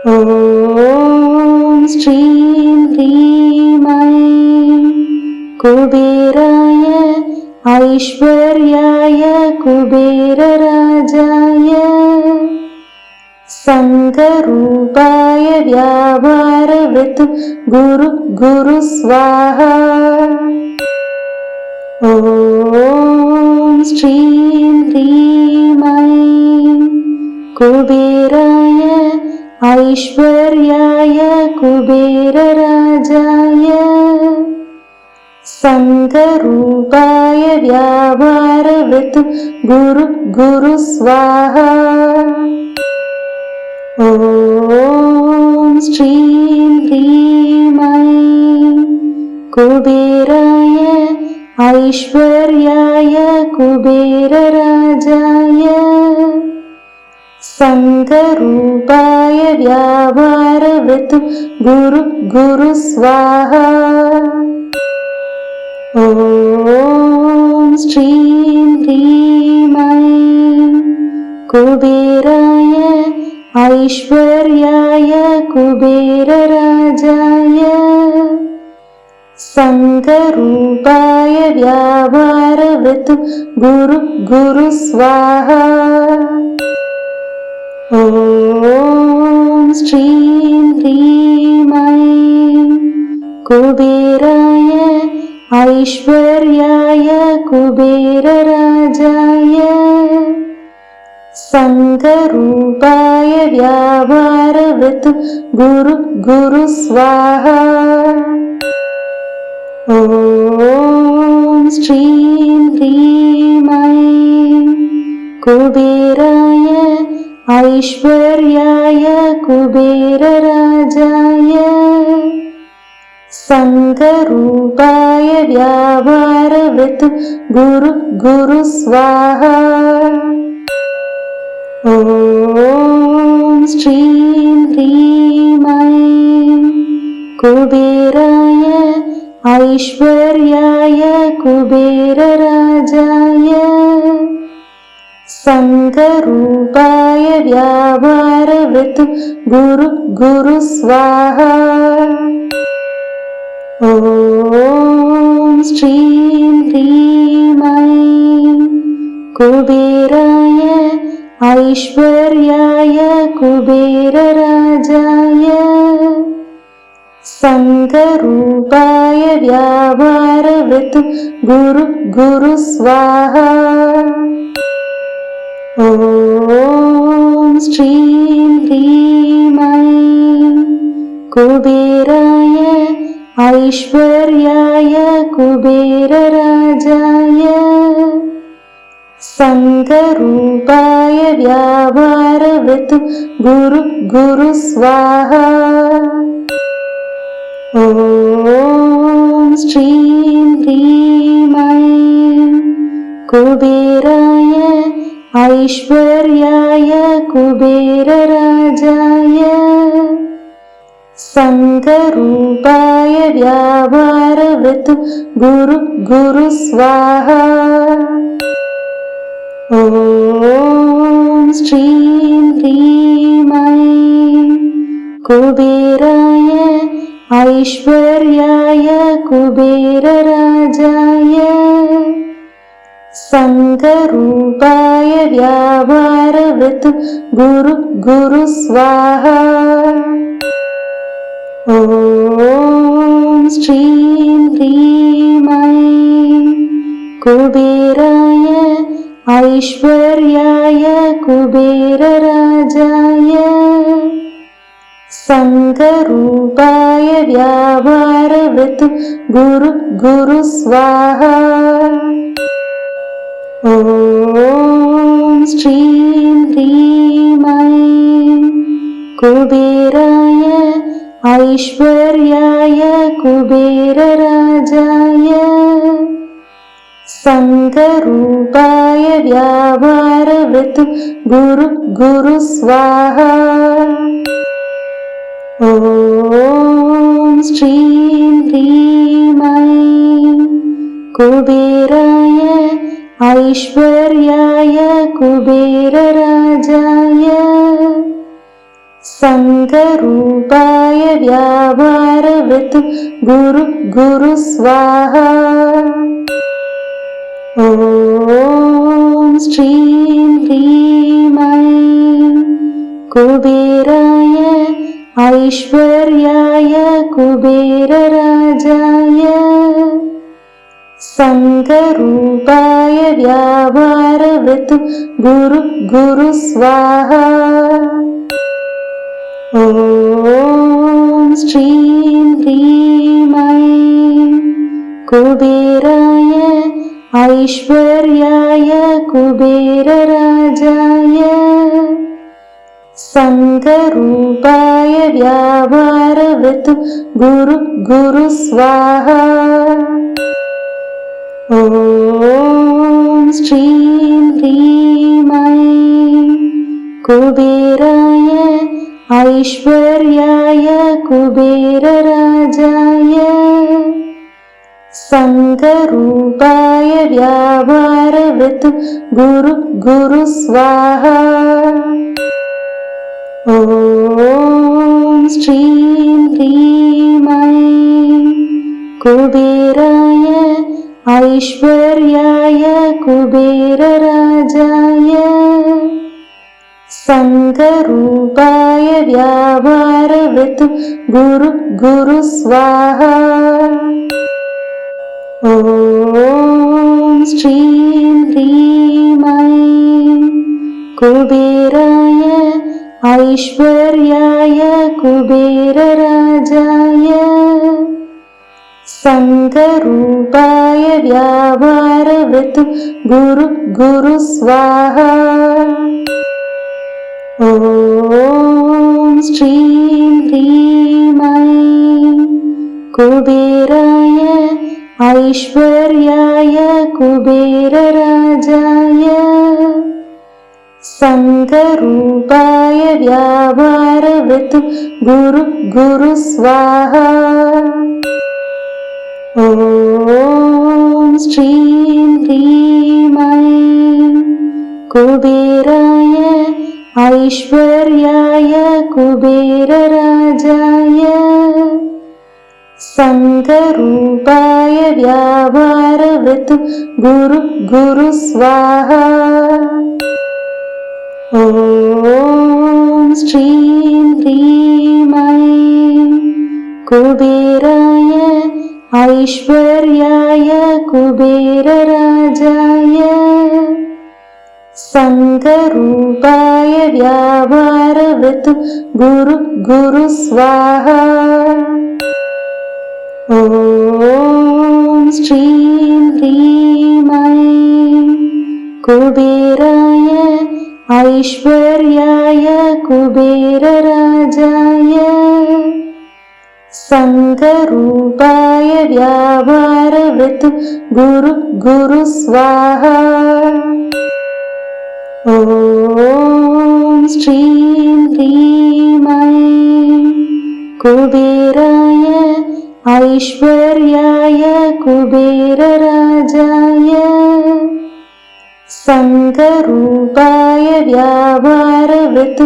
ॐ श्रीं ह्रीं ऐं कुबेराय ऐश्वर्याय कुबेरराजाय संगरूपाय व्यावारवृत् गुरु स्वाहा। ॐ श्रीं ह्रीं ऐं कुबेराय ऐश्वर्याय कुबेरराजाय संगरूपाय व्यावारवृत् गुरु स्वाहा। ॐ श्रीं ह्रीं ऐं कुबेराय ऐश्वर्याय कुबेरराजाय संगरूपाय व्यावारवृत् गुरु स्वाहा। ॐ श्रीं ह्रीं ऐं कुबेराय ऐश्वर्याय कुबेरराजाय संगरूपाय व्यावारवृत् गुरु स्वाहा। ॐ श्रीं ह्रीं ऐं कुबेराय ऐश्वर्याय कुबेरराजाय संगरूपाय व्यावारवृत् गुरु स्वाहा। ॐ श्रीं ह्रीं ऐं कुबेराय ऐश्वर्याय कुबेरराजाय संगरूपाय व्यावारवृत् गुरु स्वाहा। ॐ श्रीं ह्रीं ऐं कुबेराय ऐश्वर्याय कुबेरराजाय संगरूपाय व्यावारवृत् गुरु स्वाहा। ॐ श्रीं ह्रीं ऐं कुबेराय ऐश्वर्याय कुबेरराजाय संगरूपाय व्यावारवृत् गुरु स्वाहा। ॐ श्रीं ह्रीं ऐं कुबेराय ऐश्वर्याय कुबेरराजाय संगरूपाय व्यावारवृत् गुरु स्वाहा। ॐ श्रीं ह्रीं ऐं कुबेराय ऐश्वर्याय कुबेरराजाय संगरूपाय व्यावारवृत् गुरु स्वाहा। ॐ श्रीं ह्रीं ऐं कुबेराय ऐश्वर्याय कुबेरराजाय संगरूपाय व्यावारवृत् गुरु स्वाहा। ॐ श्रीं ह्रीं ऐं कुबेराय ऐश्वर्याय कुबेरराजाय संगरूपाय व्यावारवृत् गुरु स्वाहा। ॐ श्रीं ह्रीं ऐं कुबेराय ऐश्वर्याय कुबेरराजाय संगरूपाय व्यावारवृत् गुरु स्वाहा। ॐ श्रीं ह्रीं ऐं कुबेराय ऐश्वर्याय कुबेरराजाय सङ्गरूपाय व्यापारवृत्तु गुरु गुरु स्वाहा। ॐ श्रीं ह्रीं ऐं कुबेराय ऐश्वर्याय कुबेरराजाय सङ्गरूपाय व्यापारवृत्तु गुरु गुरु स्वाहा। ॐ श्रीं ह्रीं ऐं कुबेराय ऐश्वर्याय कुबेरराजाय सङ्गरूपाय व्यापारवृत्तु गुरु गुरु स्वाहा। ॐ श्रीं ह्रीं ऐं कुबेराय ऐश्वर्याय कुबेरराजाय सङ्गरूपाय व्यापारवृत्तु गुरु गुरु स्वाहा। ॐ श्रीं ह्रीं ऐं कुबेराय ऐश्वर्याय कुबेरराजाय सङ्गरूपाय व्यापारवृत्तु गुरु गुरु स्वाहा। ॐ श्रीं ह्रीं ऐं कुबेराय ऐश्वर्याय कुबेरराजाय सङ्गरूपाय व्यापारवृत्तु गुरु गुरु स्वाहा। ॐ श्रीं ह्रीं ऐं कुबेराय ऐश्वर्याय कुबेरराजाय सङ्गरूपाय व्यापारवृत्तु गुरु गुरु स्वाहा। ॐ श्रीं ह्रीं ऐं कुबेराय ऐश्वर्याय कुबेरराजाय सङ्गरूपाय व्यापारवृत्तु गुरु गुरु स्वाहा। ॐ श्रीं ह्रीं ऐं कुबेराय ऐश्वर्याय कुबेरराजाय सङ्गरूपाय व्यापारवृत्तु गुरु गुरु स्वाहा। ॐ श्रीं ह्रीं ऐं कुबेराय ऐश्वर्याय कुबेरराजाय सङ्गरूपाय व्यापारवृत्तु गुरु गुरु स्वाहा। ॐ श्रीं ह्रीं ऐं कुबेराय ऐश्वर्याय कुबेरराजाय सङ्गरूपाय व्यापारवृत्तु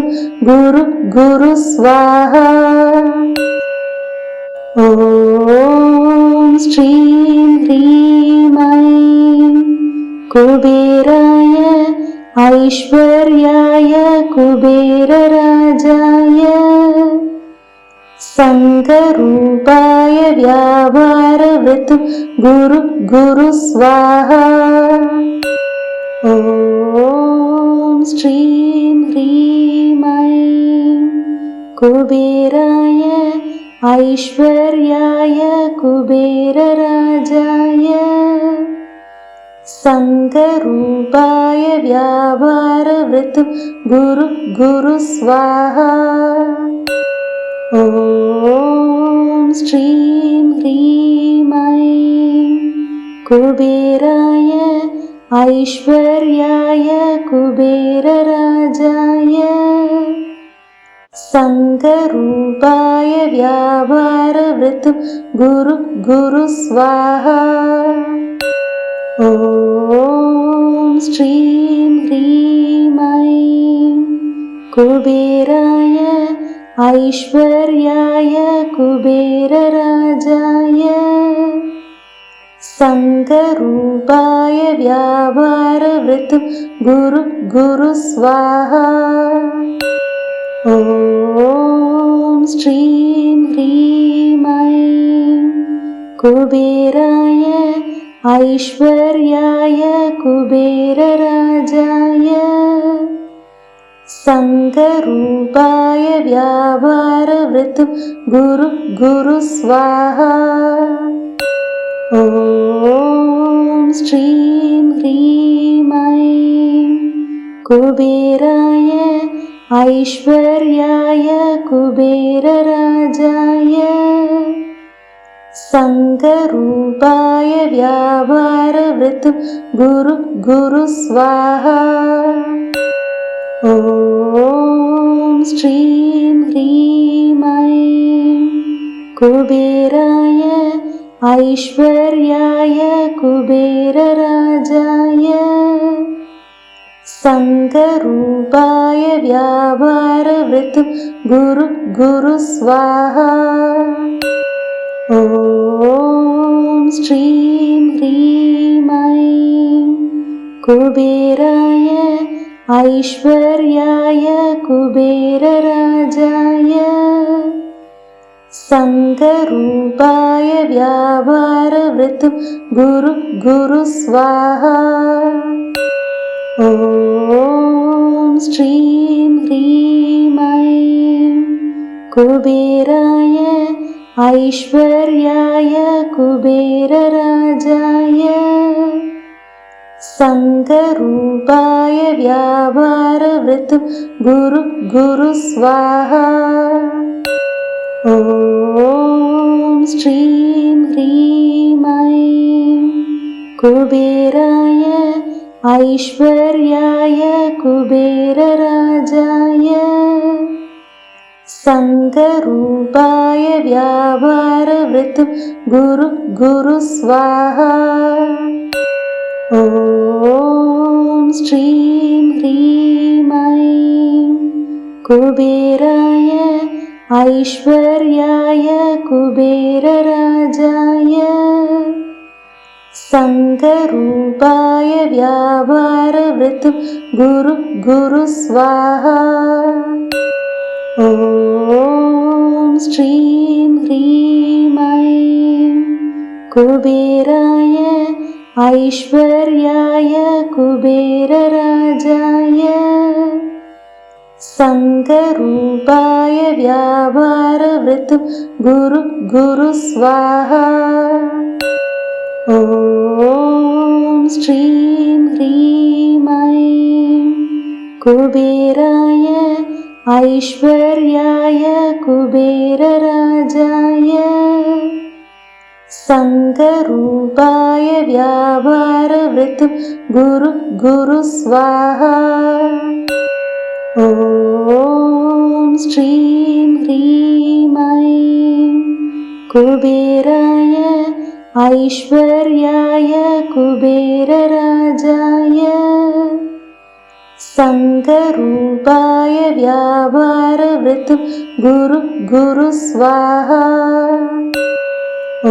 गुरु गुरु स्वाहा। ॐ श्रीं ह्रीं ऐं कुबेराय ऐश्वर्याय कुबेरराजाय सङ्गरूपाय व्यापारवृत्तु गुरु गुरु स्वाहा। ॐ श्रीं ह्रीं ऐं कुबेराय ऐश्वर्याय कुबेरराजाय सङ्गरूपाय व्यापारवृत्तु गुरु गुरु स्वाहा। ॐ श्रीं ह्रीं ऐं कुबेराय ऐश्वर्याय कुबेरराजाय सङ्गरूपाय व्यापारवृत्तु गुरु गुरु स्वाहा। ॐ श्रीं ह्रीं ऐं कुबेराय ऐश्वर्याय कुबेरराजाय सङ्गरूपाय व्यापारवृत्तु गुरु गुरु स्वाहा। ॐ श्रीं ह्रीं ऐं कुबेराय ऐश्वर्याय कुबेरराजाय सङ्गरूपाय व्यापारवृत्तु गुरु गुरु स्वाहा। ॐ श्रीं ह्रीं ऐं कुबेराय ऐश्वर्याय कुबेरराजाय सङ्गरूपाय व्यापारवृत्तु गुरु गुरु स्वाहा। ॐ श्रीं ह्रीं ऐं कुबेराय ऐश्वर्याय कुबेरराजाय सङ्गरूपाय व्यापारवृत्तु गुरु गुरु स्वाहा। ॐ श्रीं ह्रीं ऐं कुबेराय ऐश्वर्याय कुबेरराजाय सङ्गरूपाय व्यापारवृत्तु गुरु गुरु स्वाहा। ॐ श्रीं ह्रीं ऐं कुबेराय ऐश्वर्याय कुबेरराजाय सङ्गरूपाय व्यापारवृत्तु गुरु गुरु स्वाहा। ॐ श्रीं ह्रीं ऐं कुबेराय ऐश्वर्याय कुबेरराजाय सङ्गरूपाय व्यापारवृत्तु गुरु गुरु स्वाहा। ॐ श्रीं ह्रीं ऐं कुबेराय ऐश्वर्याय कुबेरराजाय सङ्गरूपाय व्यापारवृत्तु गुरु गुरु स्वाहा। ॐ श्रीं ह्रीं ऐं कुबेराय ऐश्वर्याय कुबेरराजाय सङ्गरूपाय व्यापारवृत्तु गुरु गुरु स्वाहा। ॐ श्रीं ह्रीं ऐं कुबेराय ऐश्वर्याय कुबेरराजाय सङ्गरूपाय व्यापारवृत्तु गुरु गुरु स्वाहा। ॐ श्रीं ह्रीं ऐं कुबेराय ऐश्वर्याय कुबेरराजाय सङ्गरूपाय व्यापारवृत्तु गुरु गुरु स्वाहा। ॐ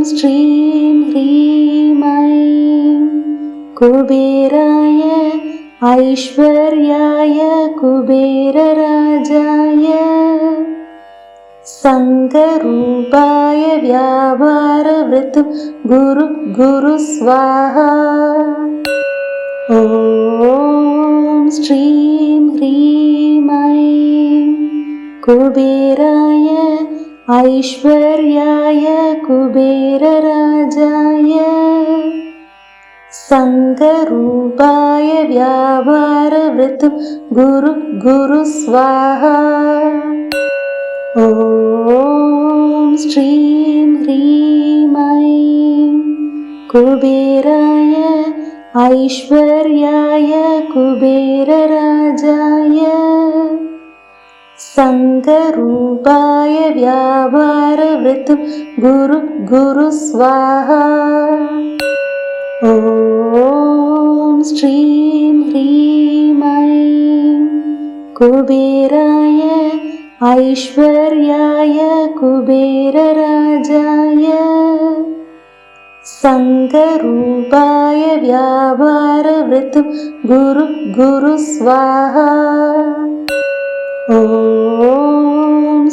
श्रीं ह्रीं ऐं कुबेराय ऐश्वर्याय कुबेरराजाय सङ्गरूपाय व्यापारवृत्तु गुरु गुरु स्वाहा। ॐ श्रीं ह्रीं ऐं कुबेराय ऐश्वर्याय कुबेरराजाय सङ्गरूपाय व्यापारवृत्तु गुरु गुरु स्वाहा। ॐ श्रीं ह्रीं ऐं कुबेराय ऐश्वर्याय कुबेरराजाय सङ्गरूपाय व्यापारवृत्तु गुरु गुरु स्वाहा। ॐ श्रीं ह्रीं ऐं कुबेराय ऐश्वर्याय कुबेरराजाय सङ्गरूपाय व्यापारवृत्तु गुरु स्वाहा। ॐ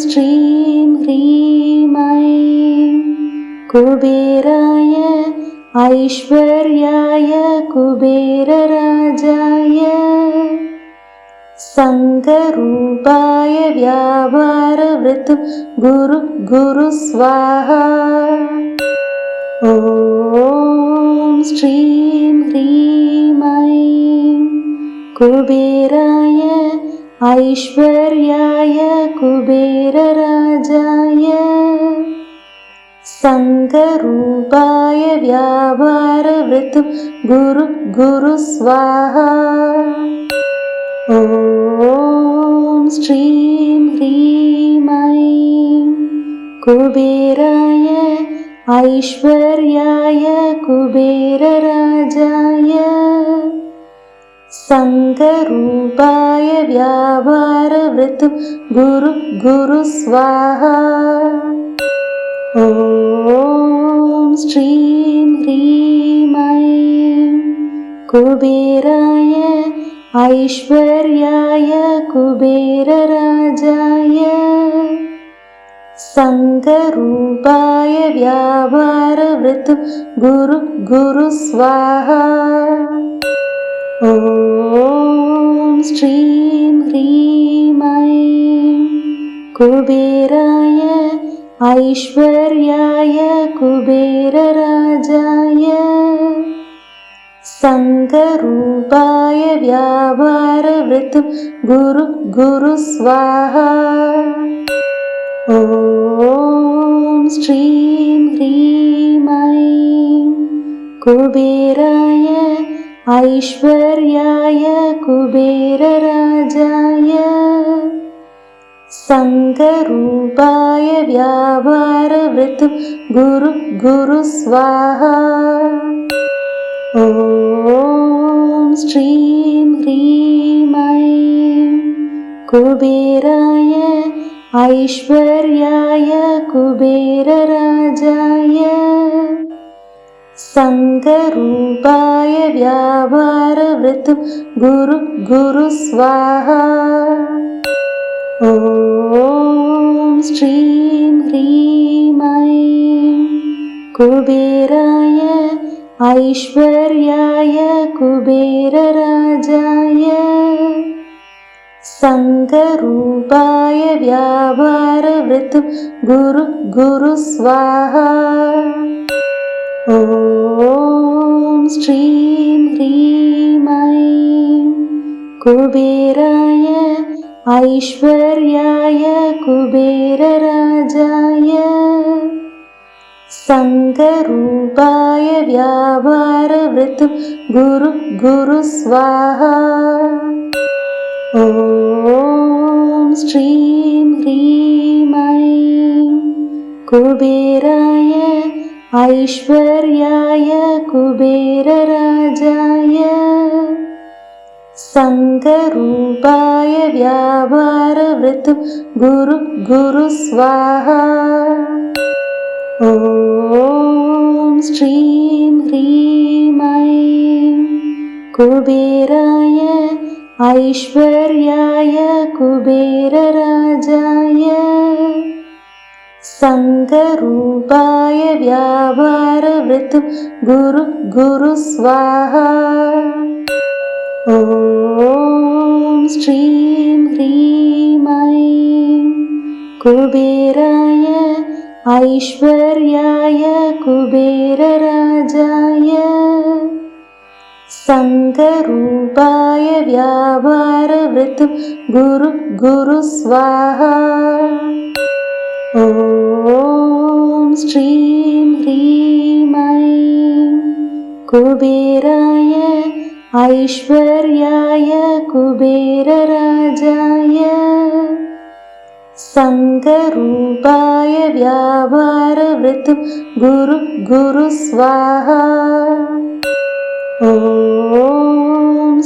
श्रीं ह्रीं ऐं कुबेराय ऐश्वर्याय कुबेरराजाय सङ्गरूपाय व्यापारवृत्तु गुरु स्वाहा। ॐ श्रीं ह्रीं ऐं कुबेराय ऐश्वर्याय कुबेरराजाय सङ्गरूपाय व्यापारवृत्तु गुरु स्वाहा। ॐ श्रीं ह्रीं ऐं कुबेराय ऐश्वर्याय कुबेरराजाय सङ्गरूपाय व्यापारवृत्तु गुरु स्वाहा। ॐ श्रीं ह्रीं ऐं कुबेराय ऐश्वर्याय कुबेरराजाय सङ्गरूपाय व्यापारवृत्तु गुरु स्वाहा। ॐ श्रीं ह्रीं ऐं कुबेराय ऐश्वर्याय कुबेरराजाय सङ्गरूपाय व्यापारवृत्तु गुरु स्वाहा। ॐ श्रीं ह्रीं ऐं कुबेराय ऐश्वर्याय कुबेरराजाय सङ्गरूपाय व्यापारवृत्तु गुरु स्वाहा। ॐ श्रीं ह्रीं ऐं कुबेराय ऐश्वर्याय कुबेरराजाय सङ्गरूपाय व्यापारवृत्तु गुरु स्वाहा। ॐ श्रीं ह्रीं ऐं कुबेराय ऐश्वर्याय कुबेरराजाय सङ्गरूपाय व्यापारवृत्तु गुरु स्वाहा। ॐ श्रीं ह्रीं ऐं कुबेराय ऐश्वर्याय कुबेरराजाय सङ्गरूपाय व्यापारवृत्तु गुरु स्वाहा। ॐ श्रीं ह्रीं ऐं कुबेराय ऐश्वर्याय कुबेरराजाय सङ्गरूपाय व्यापारवृत्तु गुरु स्वाहा। ॐ श्रीं ह्रीं ऐं कुबेराय ऐश्वर्याय कुबेरराजाय सङ्गरूपाय व्यापारवृत्तु गुरु स्वाहा। ॐ श्रीं ह्रीं ऐं कुबेराय ऐश्वर्याय कुबेरराजाय सङ्गरूपाय व्यापारवृत्तु गुरु स्वाहा। ॐ श्रीं ह्रीं ऐं कुबेराय ऐश्वर्याय कुबेरराजाय सङ्गरूपाय व्यापारवृत्तु गुरु स्वाहा। ॐ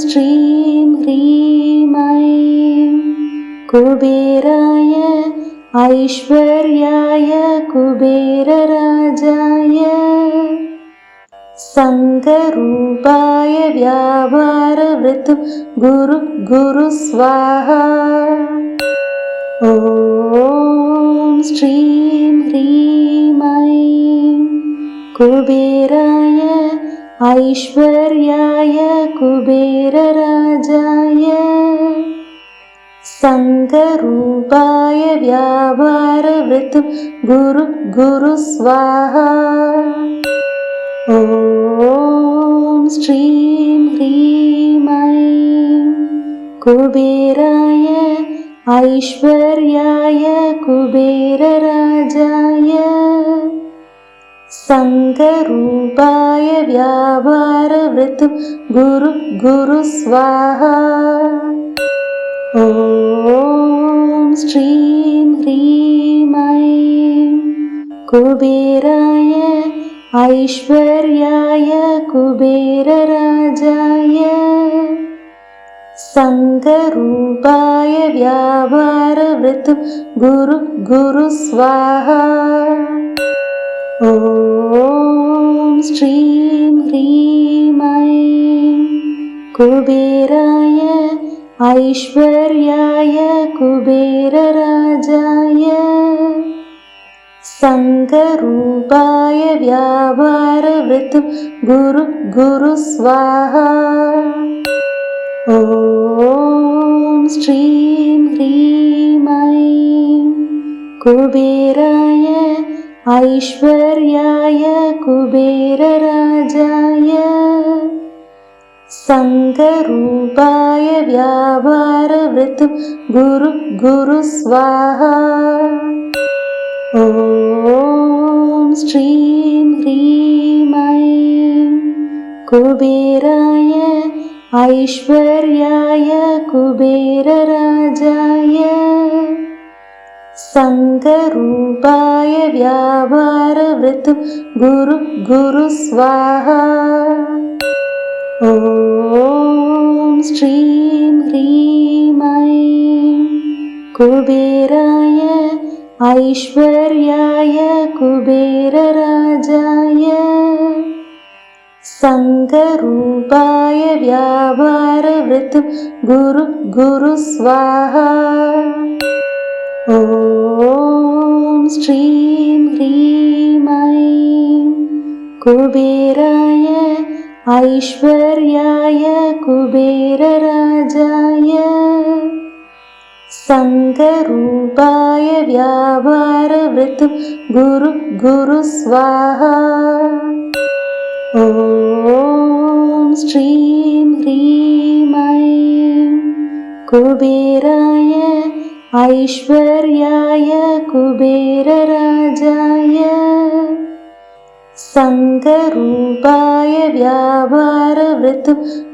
श्रीं ह्रीं ऐं कुबेराय ऐश्वर्याय कुबेरराजाय सङ्गरूपाय व्यापारवृत्तु गुरु गुरु स्वाहा। ॐ श्रीं ह्रीं ऐं कुबेराय ऐश्वर्याय कुबेरराजाय सङ्गरूपाय व्यापारवृत्तु गुरु गुरु स्वाहा। ॐ श्रीं ह्रीं ऐं कुबेराय ऐश्वर्याय कुबेरराजाय सङ्गरूपाय व्यापारवृत्तु गुरु गुरु स्वाहा। ॐ श्रीं ह्रीं ऐं कुबेराय ऐश्वर्याय कुबेरराजाय सङ्गरूपाय व्यापारवृत्तु गुरु गुरु स्वाहा। ॐ श्रीं ह्रीं ऐं कुबेराय ऐश्वर्याय कुबेरराजाय सङ्गरूपाय व्यापारवृत्तु गुरु गुरु स्वाहा। ॐ श्रीं ह्रीं ऐं कुबेराय ऐश्वर्याय कुबेरराजाय सङ्गरूपाय व्यापारवृत्तु गुरु गुरु स्वाहा। ॐ श्रीं ह्रीं ऐं कुबेराय ऐश्वर्याय कुबेरराजाय सङ्गरूपाय व्यापारवृत्तु गुरु गुरु स्वाहा। ॐ श्रीं ह्रीं ऐं कुबेराय ऐश्वर्याय कुबेरराजाय सङ्गरूपाय व्यापारवृत्तु गुरु गुरु स्वाहा। ॐ श्रीं ह्रीं ऐं कुबेराय ऐश्वर्याय कुबेरराजाय सङ्गरूपाय व्यापारवृत्तु गुरु गुरु स्वाहा। ॐ श्रीं ह्रीं ऐं कुबेराय ऐश्वर्याय कुबेरराजाय सङ्गरूपाय व्यापारवृत्तु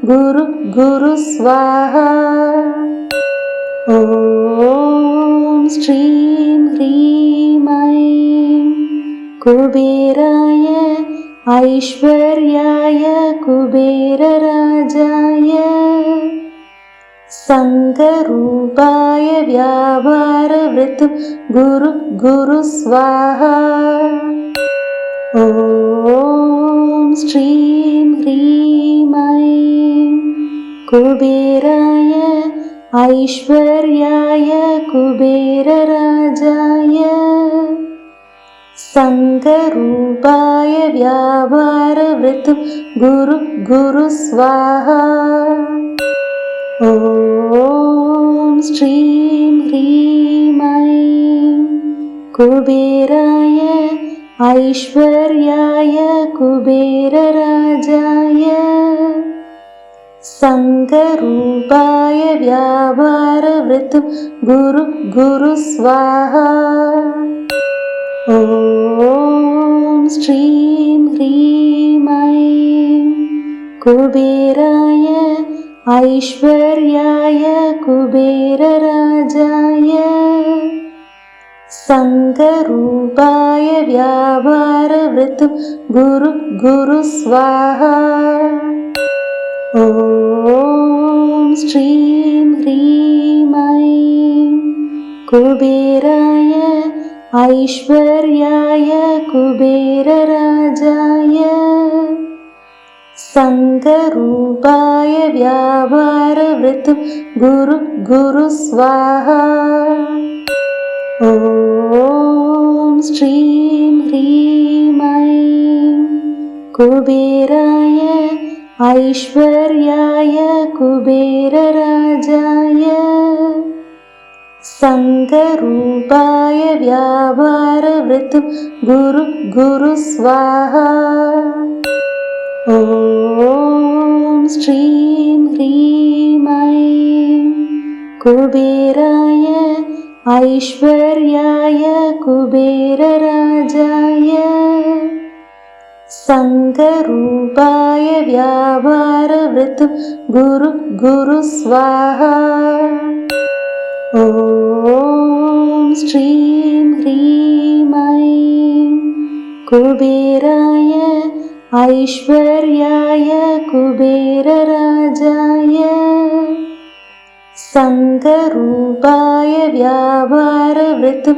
गुरु गुरु स्वाहा। ॐ श्रीं ह्रीं ऐं कुबेराय ऐश्वर्याय कुबेरराजाय सङ्गरूपाय व्यापारवृत्तु गुरु गुरु स्वाहा। ॐ श्रीं ह्रीं ऐं कुबेराय ऐश्वर्याय कुबेरराजाय सङ्गरूपाय व्यापारवृत्तु गुरु गुरु स्वाहा। ॐ श्रीं ह्रीं ऐं कुबेराय ऐश्वर्याय कुबेरराजाय सङ्गरूपाय व्यापारवृत्तु गुरु गुरु स्वाहा। ॐ श्रीं ह्रीं ऐं कुबेराय ऐश्वर्याय कुबेरराजाय सङ्गरूपाय व्यापारवृत्तु गुरु गुरु स्वाहा। ॐ श्रीं ह्रीं ऐं कुबेराय ऐश्वर्याय कुबेरराजाय सङ्गरूपाय व्यापारवृत्तु गुरु स्वाहा। ॐ श्रीं ह्रीं ऐं कुबेराय ऐश्वर्याय कुबेरराजाय सङ्गरूपाय व्यापारवृत्तु गुरु स्वाहा। ॐ श्रीं ह्रीं ऐं कुबेराय ऐश्वर्याय कुबेरराजाय सङ्गरूपाय व्यापारवृत्तु गुरु स्वाहा। ॐ श्रीं ह्रीं ऐं कुबेराय ऐश्वर्याय कुबेरराजाय सङ्गरूपाय व्यापारवृत्तु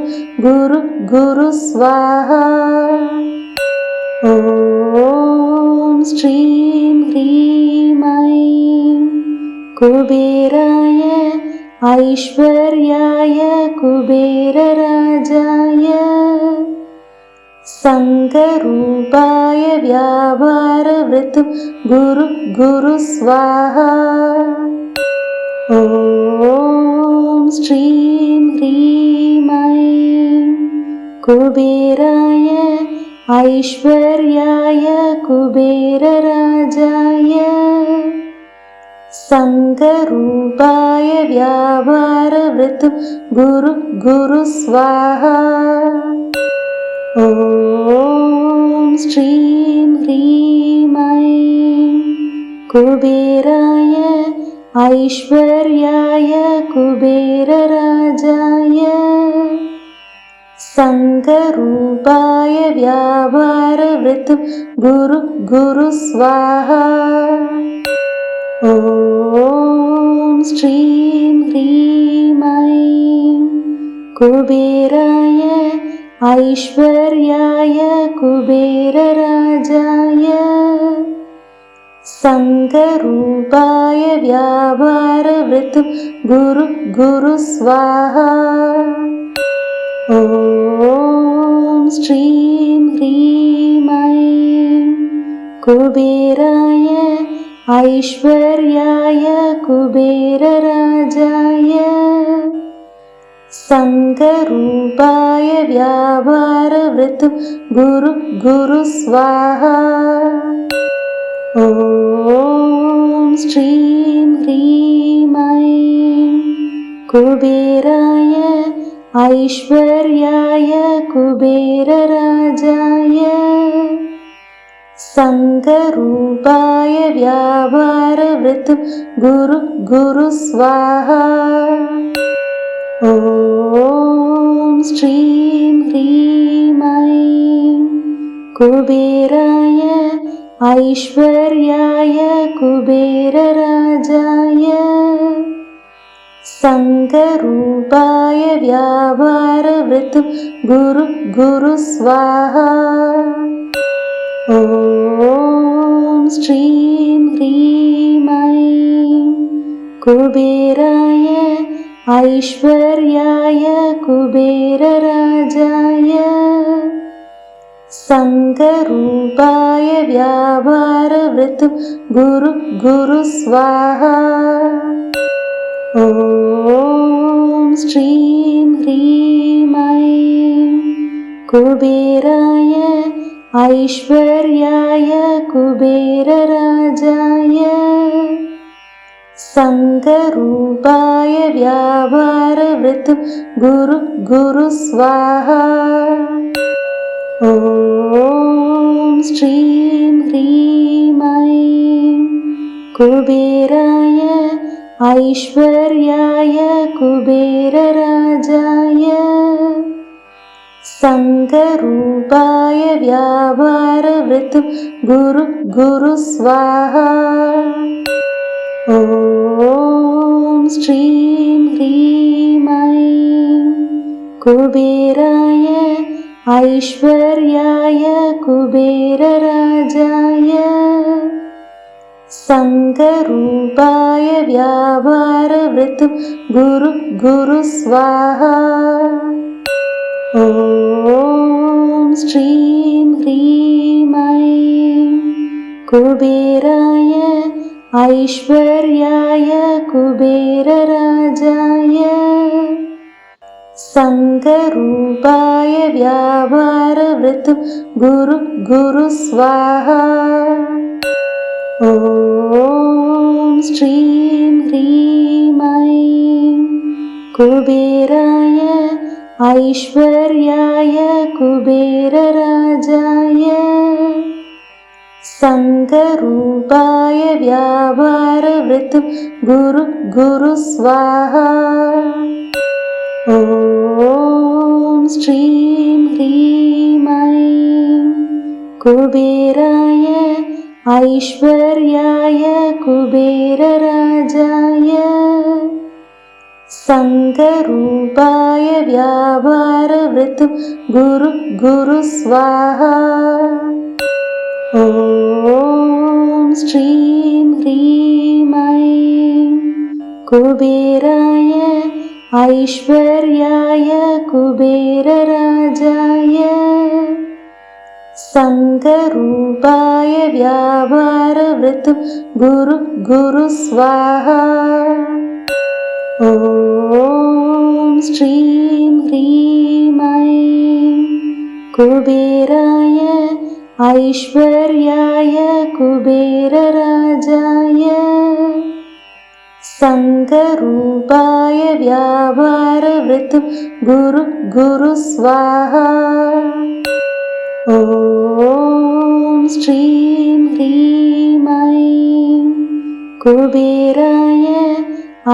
गुरु स्वाहा। ॐ श्रीं ह्रीं ऐं कुबेराय ऐश्वर्याय कुबेरराजाय सङ्गरूपाय व्यापारवृत्तु गुरु स्वाहा। ॐ श्रीं ह्रीं ऐं कुबेराय ऐश्वर्याय कुबेरराजाय सङ्गरूपाय व्यापारवृत्तु गुरु स्वाहा। ॐ श्रीं ह्रीं ऐं कुबेराय ऐश्वर्याय कुबेरराजाय सङ्गरूपाय व्यापारवृत्तु गुरु स्वाहा। ॐ श्रीं ह्रीं ऐं कुबेराय ऐश्वर्याय कुबेरराजाय सङ्गरूपाय व्यापारवृत्तु गुरु स्वाहा। ॐ श्रीं ह्रीं ऐं कुबेराय ऐश्वर्याय कुबेरराजाय सङ्गरूपाय व्यापारवृत्तु गुरु स्वाहा। ॐ श्रीं ह्रीं ऐं कुबेराय ऐश्वर्याय कुबेरराजाय सङ्गरूपाय व्यापारवृत्तु गुरु स्वाहा। ॐ श्रीं ह्रीं ऐं कुबेराय ऐश्वर्याय कुबेरराजाय सङ्गरूपाय व्यापारवृत्तु गुरु स्वाहा। ॐ श्रीं ह्रीं ऐं कुबेराय ऐश्वर्याय कुबेरराजाय सङ्गरूपाय व्यापारवृत्तु गुरु स्वाहा। ॐ श्रीं ह्रीं ऐं कुबेराय ऐश्वर्याय कुबेरराजाय सङ्गरूपाय व्यापारवृत्तु गुरु स्वाहा। ॐ श्रीं ह्रीं ऐं कुबेराय ऐश्वर्याय कुबेरराजाय सङ्गरूपाय व्यापारवृत्तु गुरु स्वाहा। ॐ श्रीं ह्रीं ऐं कुबेराय ऐश्वर्याय कुबेरराजाय सङ्गरूपाय व्यापारवृत्तु गुरु गुरु स्वाहा। ॐ श्रीं ह्रीं ऐं कुबेराय ऐश्वर्याय कुबेरराजाय सङ्गरूपाय व्यापारवृत्तु गुरु गुरु स्वाहा। ॐ श्रीं ह्रीं ऐं कुबेराय ऐश्वर्याय कुबेरराजाय सङ्गरूपाय व्यापारवृत्तु गुरु गुरु स्वाहा। ॐ श्रीं ह्रीं ऐं कुबेराय ऐश्वर्याय कुबेरराजाय सङ्गरूपाय व्यापारवृत्तु गुरु गुरु स्वाहा। ॐ श्रीं ह्रीं ऐं कुबेराय ऐश्वर्याय कुबेरराजाय सङ्गरूपाय व्यापारवृत्तु गुरु गुरु स्वाहा। ॐ श्रीं ह्रीं ऐं कुबेराय ऐश्वर्याय कुबेरराजाय सङ्गरूपाय व्यापारवृत्तु गुरु गुरु स्वाहा। ॐ श्रीं ह्रीं ऐं कुबेराय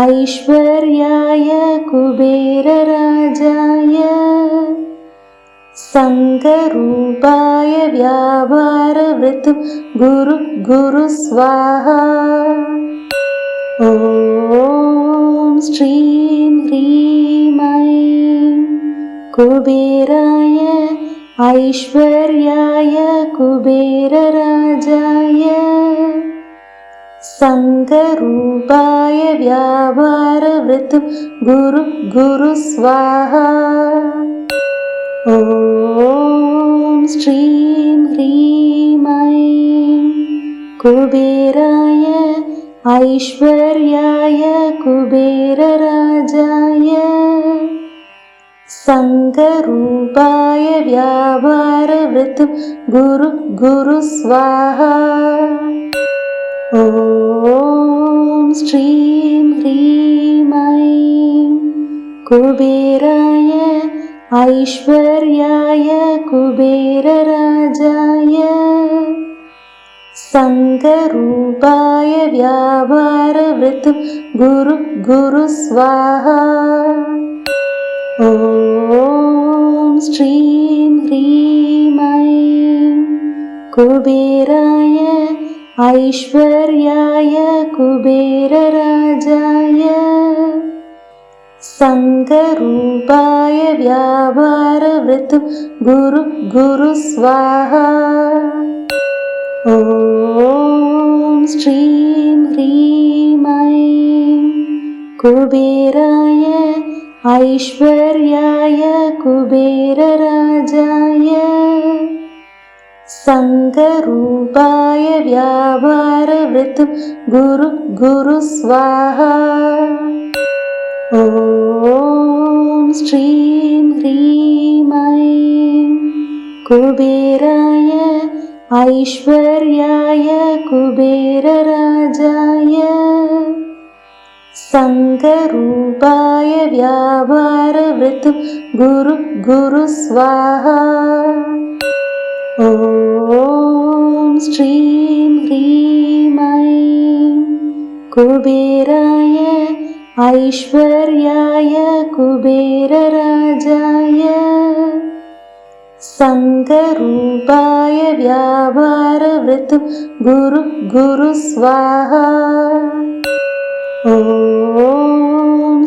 ऐश्वर्याय कुबेरराजाय सङ्गरूपाय व्यापारवृत्तु गुरु गुरु स्वाहा। ॐ श्रीं ह्रीं ऐं कुबेराय ऐश्वर्याय कुबेरराजाय सङ्गरूपाय व्यापारवृत्तु गुरु गुरु स्वाहा। ॐ श्रीं ह्रीं ऐं कुबेराय ऐश्वर्याय कुबेरराजाय सङ्गरूपाय व्यापारवृत्तु गुरु गुरु स्वाहा। ॐ श्रीं ह्रीं ऐं कुबेराय ऐश्वर्याय कुबेरराजाय सङ्गरूपाय व्यापारवृत्तु गुरु गुरु स्वाहा। ॐ श्रीं ह्रीं ऐं कुबेराय ऐश्वर्याय कुबेरराजाय सङ्गरूपाय व्यापारवृत्तु गुरु गुरु स्वाहा। ॐ श्रीं ह्रीं ऐं कुबेराय ऐश्वर्याय कुबेरराजाय सङ्गरूपाय व्यापारवृत्तु गुरु गुरु स्वाहा। ॐ श्रीं ह्रीं ऐं कुबेराय ऐश्वर्याय कुबेरराजाय सङ्गरूपाय व्यापारवृत्तु गुरु गुरु स्वाहा। ॐ श्रीं ह्रीं ऐं कुबेराय ऐश्वर्याय कुबेरराजाय सङ्गरूपाय व्यापारवृत्तु गुरु गुरु स्वाहा। ॐ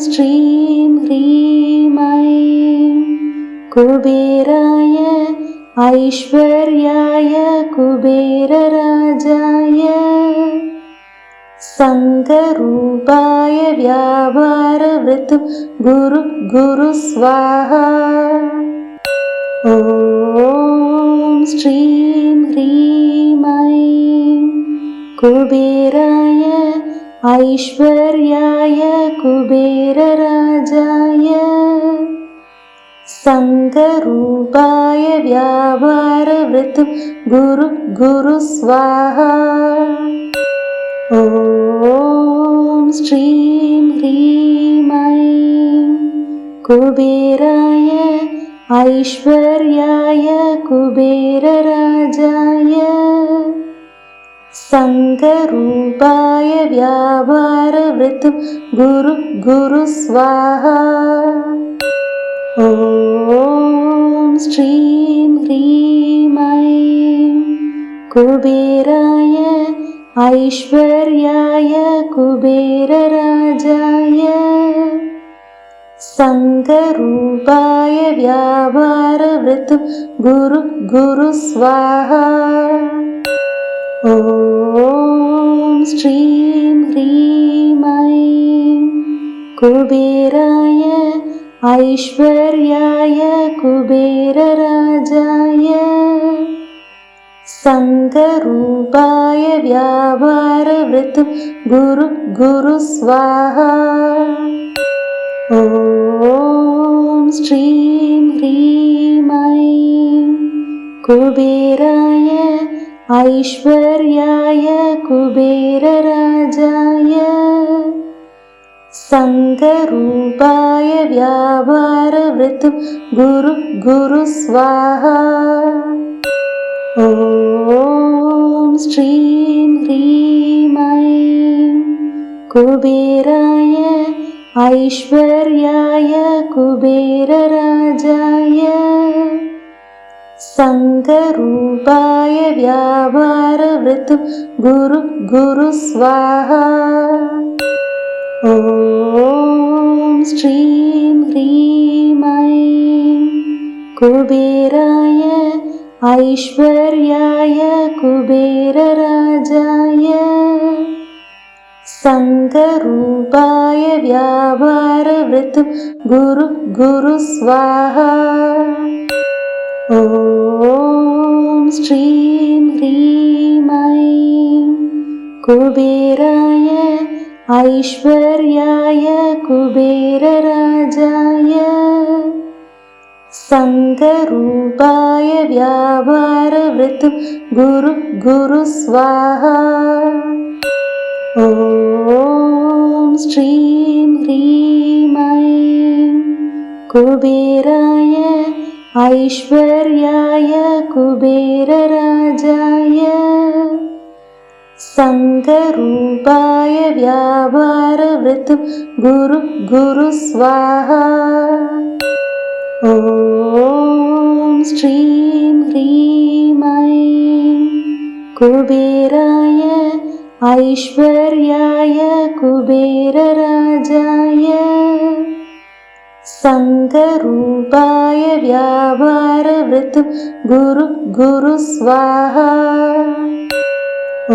श्रीं ह्रीं ऐं कुबेराय ऐश्वर्याय कुबेरराजाय संगरूपाय व्यापारवृत्तु गुरु गुरु स्वाहा। ॐ श्रीं ह्रीं ऐं कुबेराय ऐश्वर्याय कुबेरराजाय संगरूपाय व्यापारवृत्तु गुरु गुरु स्वाहा। ॐ श्रीं ह्रीं ऐं कुबेराय ऐश्वर्याय कुबेरराजाय संगरूपाय व्यापारवृत्तु गुरु गुरु स्वाहा। ॐ श्रीं ह्रीं ऐं कुबेराय ऐश्वर्याय कुबेरराजाय संगरूपाय व्यापारवृत्तु गुरु गुरु स्वाहा। ॐ श्रीं ह्रीं ऐं कुबेराय ऐश्वर्याय कुबेरराजाय संगरूपाय व्यापारवृत्तु गुरु गुरु स्वाहा। ॐ श्रीं ह्रीं ऐं कुबेराय ऐश्वर्याय कुबेरराजाय संगरूपाय व्यापारवृत्तु गुरु गुरु स्वाहा। ॐ श्रीं ह्रीं ऐं कुबेराय ऐश्वर्याय कुबेरराजाय संगरूपाय व्यापारवृत्तु गुरु गुरु स्वाहा। ॐ श्रीं ह्रीं ऐं कुबेराय ऐश्वर्याय कुबेरराजाय संगरूपाय व्यापारवृत्तु गुरु गुरु स्वाहा। ॐ श्रीं ह्रीं ऐं कुबेराय ऐश्वर्याय कुबेरराजाय संगरूपाय व्यापारवृत्तु गुरु गुरु स्वाहा। ॐ श्रीं ह्रीं ऐं कुबेराय ऐश्वर्याय कुबेरराजाय संगरूपाय व्यापारवृत्तु गुरु गुरु स्वाहा। ॐ श्रीं ह्रीं ऐं कुबेराय ऐश्वर्याय कुबेरराजाय संगरूपाय व्यापारवृत्तु गुरु गुरु स्वाहा। ॐ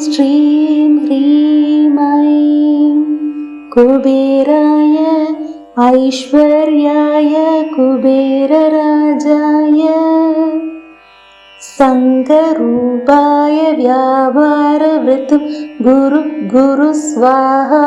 श्रीं ह्रीं ऐं कुबेराय ऐश्वर्याय कुबेरराजाय संगरूपाय व्यापारवृत्तु गुरु गुरु स्वाहा।